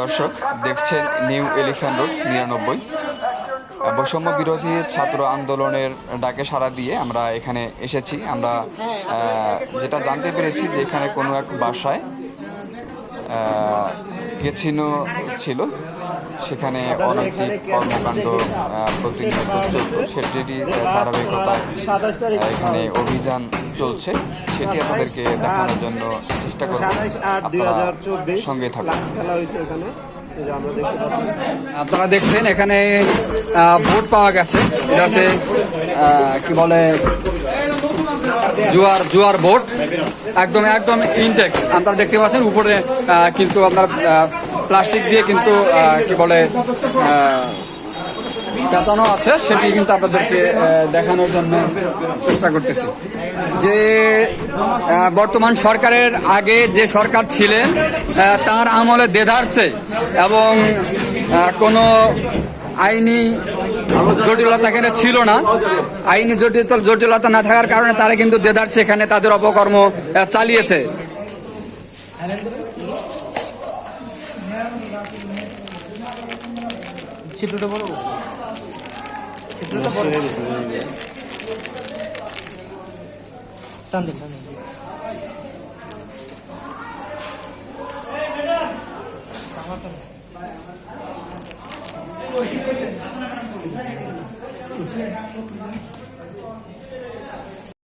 দর্শক দেখছেন new elephant road 99। বৈষম্য বিরোধী ছাত্র আন্দোলনের ডাকে সাড়া দিয়ে আমরা এখানে এসেছি। আমরা যেটা জানতে পেরেছি যে এখানে কোনো এক বাসায় কেছিনো ছিল, সেখানে অনৈতিক কর্মকাণ্ড প্রতিনিয়ত চলত, সেটিরই ধারাবাহিকতায় এখানে অভিযান চলছে। সেটি আপনাদেরকে দেখানোর জন্য চেষ্টা করব, আপনারা সঙ্গে থাকুন। আপনারা দেখছেন এখানে ভোট পাওয়া গেছে, এটা হচ্ছে কি বলে জুয়ার ভোট, একদম একদম ইনটেক। আপনারা দেখতে পাচ্ছেন উপরে কিন্তু আপনার প্লাস্টিক দিয়ে কিন্তু কি বলে পেঁচানো আছে, সেটি কিন্তু আপনাদেরকে দেখানোর জন্য চেষ্টা করতেছি। যে বর্তমান সরকারের আগে যে সরকার ছিলেন তার আমলে দেধারছে এবং কোনো আইনি জটিলতা এখানে ছিল না। আইনি জটিলতা না থাকার কারণে তারা কিন্তু দেধারছে এখানে তাদের অপকর্ম চালিয়েছে। চিত্রটা বড় টান দেন।